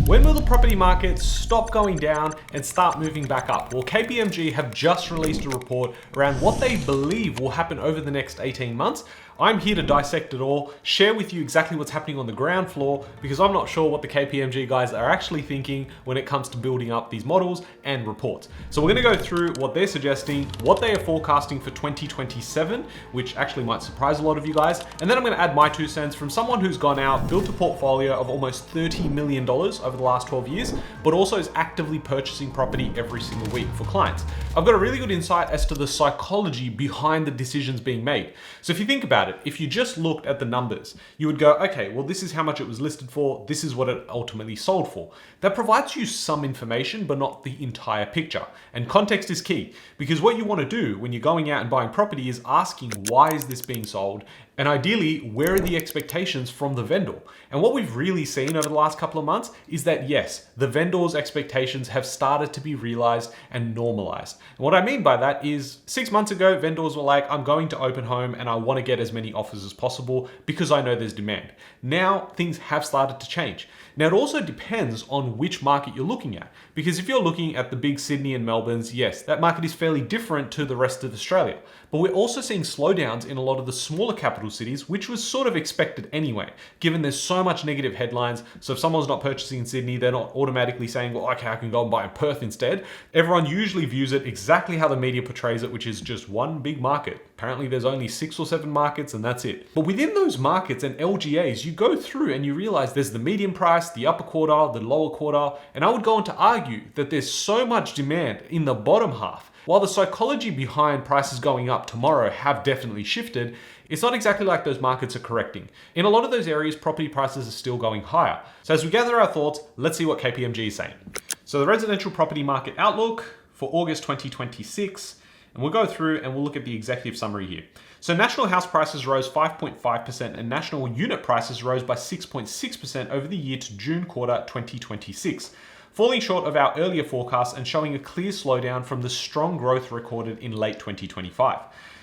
When will the property market stop going down and start moving back up? Well, KPMG have just released a report around what they believe will happen over the next 18 months. I'm here to dissect it all, share with you exactly what's happening on the ground floor, because I'm not sure what the KPMG guys are actually thinking when it comes to building up these models and reports. So we're gonna go through what they're suggesting, what they are forecasting for 2027, which actually might surprise a lot of you guys. And then I'm gonna add my 2 cents from someone who's gone out, built a portfolio of almost $30 million over the last 12 years, but also is actively purchasing property every single week for clients. I've got a really good insight as to the psychology behind the decisions being made. So if you think about it, if you just looked at the numbers, you would go, okay, well, this is how much it was listed for. This is what it ultimately sold for. That provides you some information, but not the entire picture. And context is key, because what you want to do when you're going out and buying property is asking, why is this being sold? And ideally, where are the expectations from the vendor? And what we've really seen over the last couple of months is that yes, the vendor's expectations have started to be realized and normalized. And what I mean by that is 6 months ago, vendors were like, I'm going to open home and I want to get as many offers as possible because I know there's demand. Now things have started to change. Now it also depends on which market you're looking at, because if you're looking at the big Sydney and Melbourne's, yes, that market is fairly different to the rest of Australia. But we're also seeing slowdowns in a lot of the smaller capital cities, which was sort of expected anyway, given there's so much negative headlines. So if someone's not purchasing in Sydney, they're not automatically saying, well, okay, I can go and buy in Perth instead. Everyone usually views it exactly how the media portrays it, which is just one big market. Apparently there's only 6 or 7 markets and that's it. But within those markets and LGAs, you go through and you realize there's the median price, the upper quartile, the lower quartile. And I would go on to argue that there's so much demand in the bottom half. While the psychology behind prices going up tomorrow have definitely shifted, it's not exactly like those markets are correcting. In a lot of those areas, property prices are still going higher. So as we gather our thoughts, let's see what KPMG is saying. So the residential property market outlook for August 2026, and we'll go through and we'll look at the executive summary here. So national house prices rose 5.5% and national unit prices rose by 6.6% over the year to June quarter 2026. Falling short of our earlier forecasts and showing a clear slowdown from the strong growth recorded in late 2025.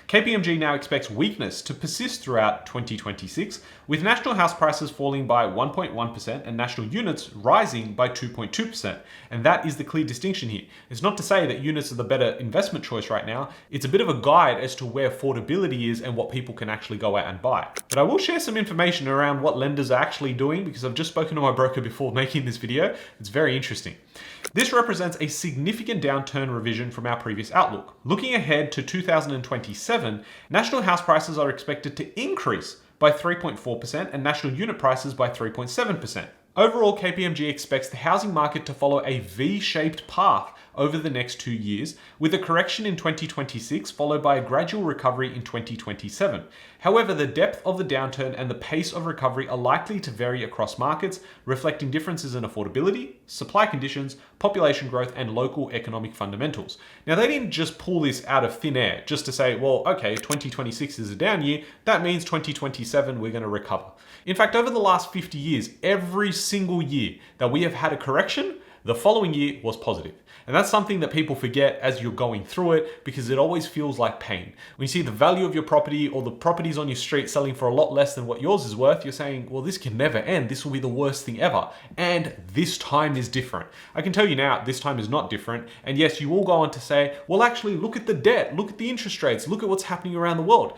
KPMG now expects weakness to persist throughout 2026, with national house prices falling by 1.1% and national units rising by 2.2%. And that is the clear distinction here. It's not to say that units are the better investment choice right now. It's a bit of a guide as to where affordability is and what people can actually go out and buy. But I will share some information around what lenders are actually doing, because I've just spoken to my broker before making this video. It's very interesting. This represents a significant downturn revision from our previous outlook. Looking ahead to 2027, national house prices are expected to increase by 3.4% and national unit prices by 3.7%. Overall, KPMG expects the housing market to follow a V-shaped path over the next 2 years, with a correction in 2026 followed by a gradual recovery in 2027. However, the depth of the downturn and the pace of recovery are likely to vary across markets, reflecting differences in affordability, supply conditions, population growth, and local economic fundamentals. Now, they didn't just pull this out of thin air just to say, well, okay, 2026 is a down year, that means 2027 we're going to recover. In fact, over the last 50 years, every single year that we have had a correction, the following year was positive. And that's something that people forget as you're going through it, because it always feels like pain. When you see the value of your property or the properties on your street selling for a lot less than what yours is worth, you're saying, well, this can never end. This will be the worst thing ever. And this time is different. I can tell you now, this time is not different. And yes, you will go on to say, well, actually, look at the debt, look at the interest rates, look at what's happening around the world.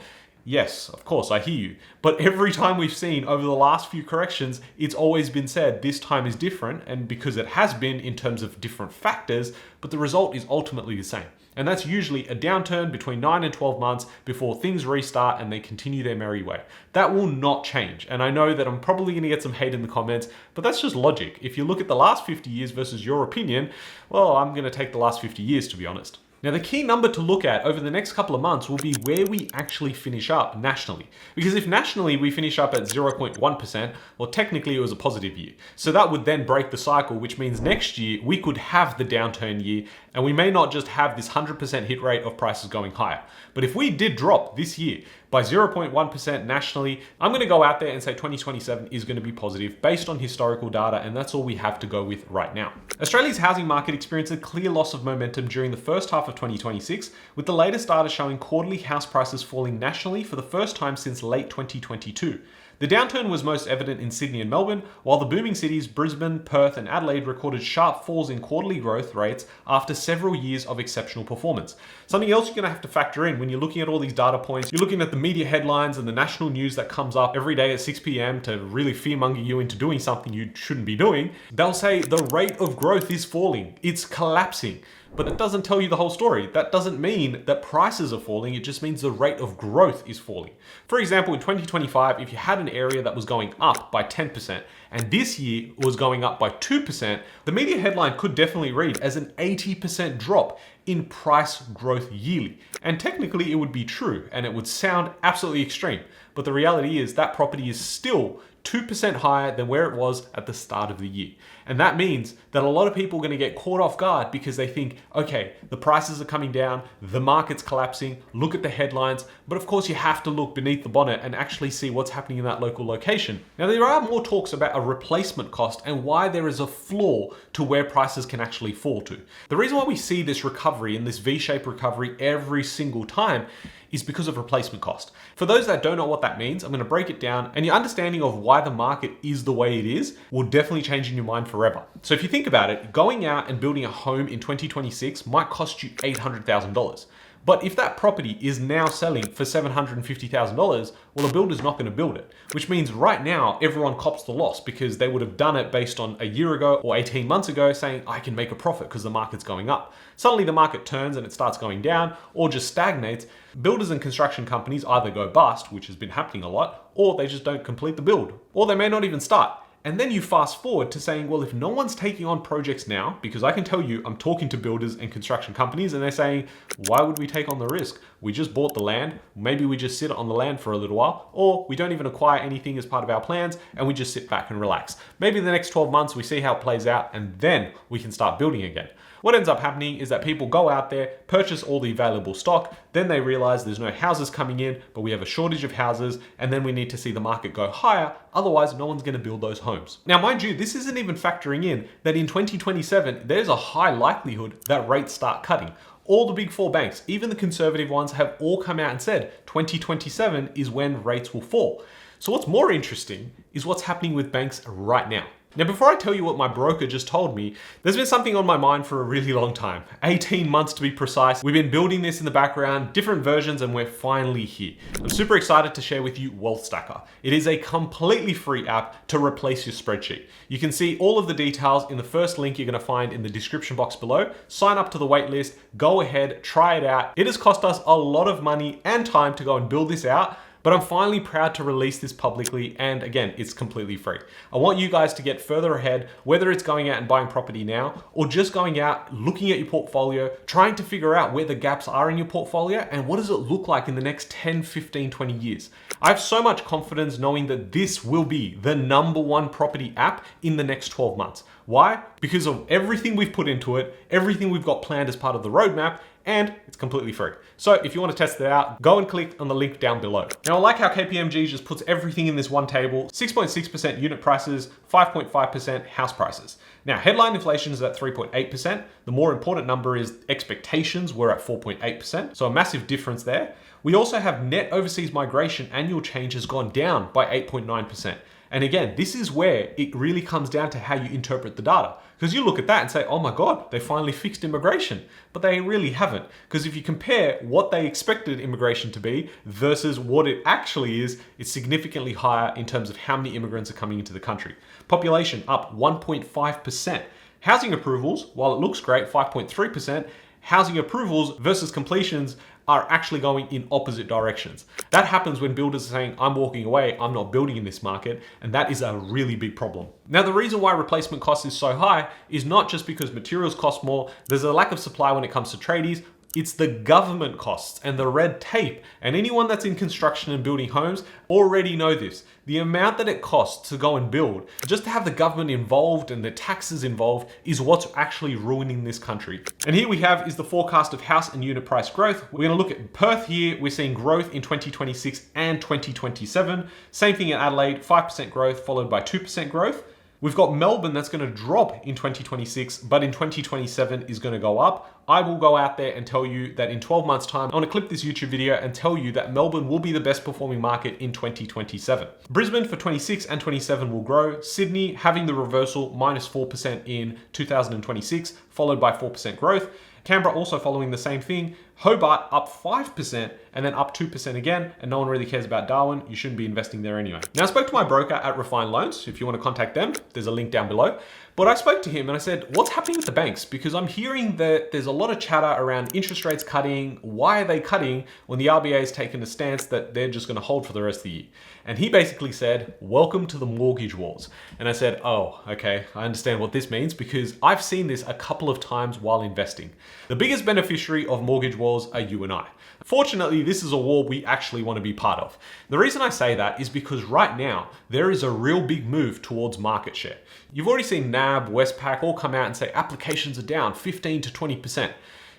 Yes, of course, I hear you. But every time we've seen over the last few corrections, it's always been said this time is different, and because it has been in terms of different factors, but the result is ultimately the same. And that's usually a downturn between 9 and 12 months before things restart and they continue their merry way. That will not change. And I know that I'm probably going to get some hate in the comments, but that's just logic. If you look at the last 50 years versus your opinion, well, I'm going to take the last 50 years, to be honest. Now, the key number to look at over the next couple of months will be where we actually finish up nationally. Because if nationally we finish up at 0.1%, well, technically it was a positive year. So that would then break the cycle, which means next year we could have the downturn year, and we may not just have this 100% hit rate of prices going higher. But if we did drop this year by 0.1% nationally, I'm going to go out there and say 2027 is going to be positive based on historical data, and that's all we have to go with right now. Australia's housing market experienced a clear loss of momentum during the first half of 2026, with the latest data showing quarterly house prices falling nationally for the first time since late 2022. The downturn was most evident in Sydney and Melbourne, while the booming cities Brisbane, Perth, and Adelaide recorded sharp falls in quarterly growth rates after several years of exceptional performance. Something else you're going to have to factor in when you're looking at all these data points, you're looking at the media headlines and the national news that comes up every day at 6 p.m. to really fearmonger you into doing something you shouldn't be doing. They'll say the rate of growth is falling, it's collapsing. But it doesn't tell you the whole story. That doesn't mean that prices are falling, it just means the rate of growth is falling. For example, in 2025, if you had an area that was going up by 10%, and this year was going up by 2%, the media headline could definitely read as an 80% drop in price growth yearly. And technically it would be true, and it would sound absolutely extreme. But the reality is that property is still 2% higher than where it was at the start of the year. And that means that a lot of people are going to get caught off guard because they think, okay, the prices are coming down, the market's collapsing, look at the headlines. But of course you have to look beneath the bonnet and actually see what's happening in that local location. Now there are more talks about a replacement cost and why there is a floor to where prices can actually fall to. The reason why we see this recovery and this V-shaped recovery every single time is because of replacement cost. For those that don't know what that means, I'm going to break it down, and your understanding of why the market is the way it is will definitely change in your mind forever. So if you think about it, going out and building a home in 2026 might cost you $800,000. But if that property is now selling for $750,000, well, a builder's not going to build it, which means right now everyone cops the loss because they would have done it based on a year ago or 18 months ago saying, I can make a profit because the market's going up. Suddenly the market turns and it starts going down or just stagnates. Builders and construction companies either go bust, which has been happening a lot, or they just don't complete the build, or they may not even start. And then you fast forward to saying, well, if no one's taking on projects now, because I can tell you, I'm talking to builders and construction companies and they're saying, why would we take on the risk? We just bought the land. Maybe we just sit on the land for a little while, or we don't even acquire anything as part of our plans and we just sit back and relax. Maybe in the next 12 months, we see how it plays out and then we can start building again. What ends up happening is that people go out there, purchase all the available stock, then they realize there's no houses coming in, but we have a shortage of houses, and then we need to see the market go higher, otherwise no one's going to build those homes. Now, mind you, this isn't even factoring in that in 2027, there's a high likelihood that rates start cutting. All the big four banks, even the conservative ones, have all come out and said 2027 is when rates will fall. So what's more interesting is what's happening with banks right now. Now, before I tell you what my broker just told me, there's been something on my mind for a really long time. 18 months to be precise. We've been building this in the background, different versions, and we're finally here. I'm super excited to share with you WealthStacker. It is a completely free app to replace your spreadsheet. You can see all of the details in the first link you're going to find in the description box below. Sign up to the waitlist, go ahead, try it out. It has cost us a lot of money and time to go and build this out, but I'm finally proud to release this publicly, and again, it's completely free. I want you guys to get further ahead, whether it's going out and buying property now, or just going out, looking at your portfolio, trying to figure out where the gaps are in your portfolio, and what does it look like in the next 10, 15, 20 years. I have so much confidence knowing that this will be the #1 property app in the next 12 months. Why? Because of everything we've put into it, everything we've got planned as part of the roadmap, and it's completely free. So if you want to test it out, go and click on the link down below. Now, I like how KPMG just puts everything in this one table: 6.6% unit prices, 5.5% house prices. Now, headline inflation is at 3.8%. The more important number is expectations were at 4.8%. So a massive difference there. We also have net overseas migration annual change has gone down by 8.9%. And again, this is where it really comes down to how you interpret the data. Because you look at that and say, oh my God, they finally fixed immigration. But they really haven't. Because if you compare what they expected immigration to be versus what it actually is, it's significantly higher in terms of how many immigrants are coming into the country. Population up 1.5%. Housing approvals, while it looks great, 5.3%, housing approvals versus completions are actually going in opposite directions. That happens when builders are saying, I'm walking away, I'm not building in this market, and that is a really big problem. Now, the reason why replacement cost is so high is not just because materials cost more, there's a lack of supply when it comes to tradies. It's the government costs and the red tape. And anyone that's in construction and building homes already know this. The amount that it costs to go and build, just to have the government involved and the taxes involved, is what's actually ruining this country. And here we have is the forecast of house and unit price growth. We're going to look at Perth here. We're seeing growth in 2026 and 2027. Same thing in Adelaide, 5% growth followed by 2% growth. We've got Melbourne that's going to drop in 2026, but in 2027 is going to go up. I will go out there and tell you that in 12 months time, I want to clip this YouTube video and tell you that Melbourne will be the best performing market in 2027. Brisbane for 26 and 27 will grow. Sydney having the reversal -4% in 2026, followed by 4% growth. Canberra also following the same thing. Hobart up 5% and then up 2% again, and no one really cares about Darwin. You shouldn't be investing there anyway. Now, I spoke to my broker at Refine Loans. If you want to contact them, there's a link down below. But I spoke to him and I said, what's happening with the banks? Because I'm hearing that there's a lot of chatter around interest rates cutting. Why are they cutting when the RBA has taken a stance that they're just going to hold for the rest of the year? And he basically said, welcome to the mortgage wars. And I said, oh, okay, I understand what this means because I've seen this a couple of times while investing. The biggest beneficiary of mortgage wars are you and I. Fortunately, this is a war we actually want to be part of. The reason I say that is because right now, there is a real big move towards market share. You've already seen NAB, Westpac all come out and say applications are down 15 to 20%.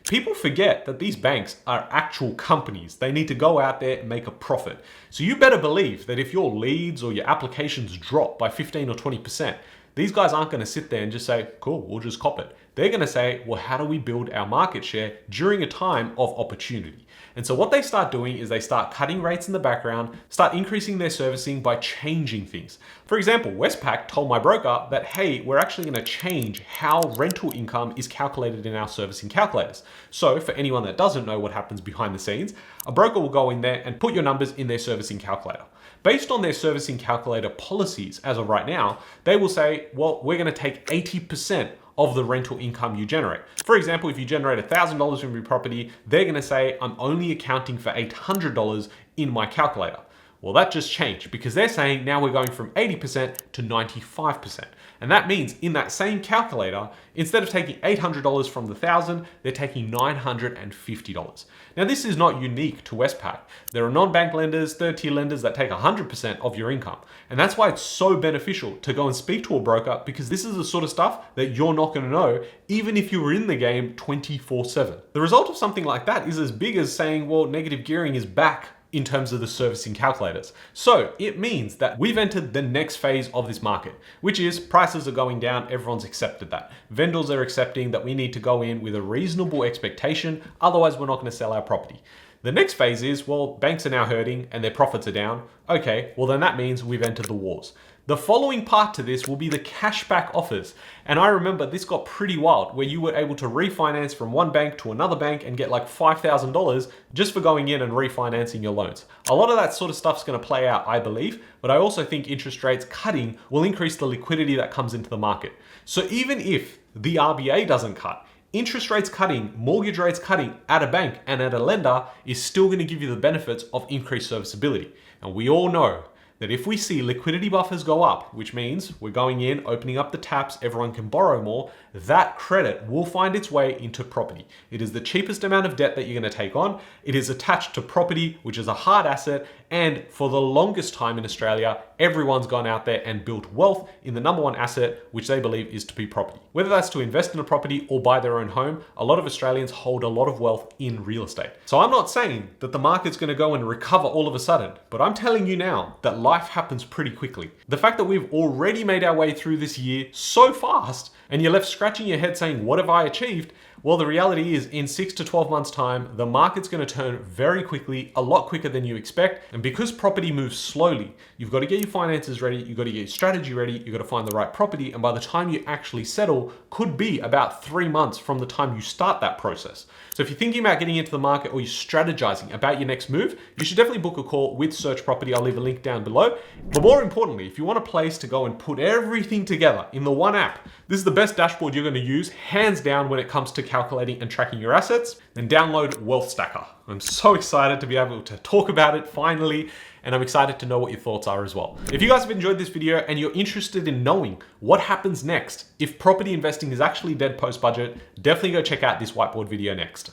People forget that these banks are actual companies. They need to go out there and make a profit. So you better believe that if your leads or your applications drop by 15 or 20%, these guys aren't going to sit there and just say, cool, we'll just cop it. They're going to say, well, how do we build our market share during a time of opportunity? And so what they start doing is they start cutting rates in the background, start increasing their servicing by changing things. For example, Westpac told my broker that, hey, we're actually going to change how rental income is calculated in our servicing calculators. So for anyone that doesn't know what happens behind the scenes, a broker will go in there and put your numbers in their servicing calculator. Based on their servicing calculator policies as of right now, they will say, well, we're going to take 80% of the rental income you generate. For example, if you generate $1,000 from your property, they're going to say, I'm only accounting for $800 in my calculator. Well, that just changed because they're saying now we're going from 80% to 95%. And that means in that same calculator, instead of taking $800 from the 1,000, they're taking $950. Now, this is not unique to Westpac. There are non-bank lenders, third-tier lenders that take 100% of your income. And that's why it's so beneficial to go and speak to a broker because this is the sort of stuff that you're not going to know even if you were in the game 24/7. The result of something like that is as big as saying, well, negative gearing is back in terms of the servicing calculators. So it means that we've entered the next phase of this market, which is prices are going down. Everyone's accepted that. Vendors are accepting that we need to go in with a reasonable expectation. Otherwise, we're not going to sell our property. The next phase is, well, banks are now hurting and their profits are down. Okay, well then that means we've entered the wars. The following part to this will be the cashback offers. And I remember this got pretty wild where you were able to refinance from one bank to another bank and get like $5,000 just for going in and refinancing your loans. A lot of that sort of stuff's going to play out, I believe, but I also think interest rates cutting will increase the liquidity that comes into the market. So even if the RBA doesn't cut, interest rates cutting, mortgage rates cutting at a bank and at a lender is still going to give you the benefits of increased serviceability. And we all know that if we see liquidity buffers go up, which means we're going in, opening up the taps, everyone can borrow more, that credit will find its way into property. It is the cheapest amount of debt that you're going to take on. It is attached to property, which is a hard asset. And for the longest time in Australia, everyone's gone out there and built wealth in the number one asset, which they believe is to be property. Whether that's to invest in a property or buy their own home, a lot of Australians hold a lot of wealth in real estate. So I'm not saying that the market's going to go and recover all of a sudden, but I'm telling you now that life happens pretty quickly. The fact that we've already made our way through this year so fast and you're left scratching your head saying, what have I achieved? Well, the reality is in 6 to 12 months time, the market's going to turn very quickly, a lot quicker than you expect. And because property moves slowly, you've got to get your finances ready. You've got to get your strategy ready. You've got to find the right property. And by the time you actually settle, could be about 3 months from the time you start that process. So if you're thinking about getting into the market or you're strategizing about your next move, you should definitely book a call with Search Property. I'll leave a link down below. But more importantly, if you want a place to go and put everything together in the one app, this is the best dashboard you're going to use, hands down, when it comes to calculating and tracking your assets, then download WealthStacker. I'm so excited to be able to talk about it finally, and I'm excited to know what your thoughts are as well. If you guys have enjoyed this video and you're interested in knowing what happens next if property investing is actually dead post-budget, definitely go check out this whiteboard video next.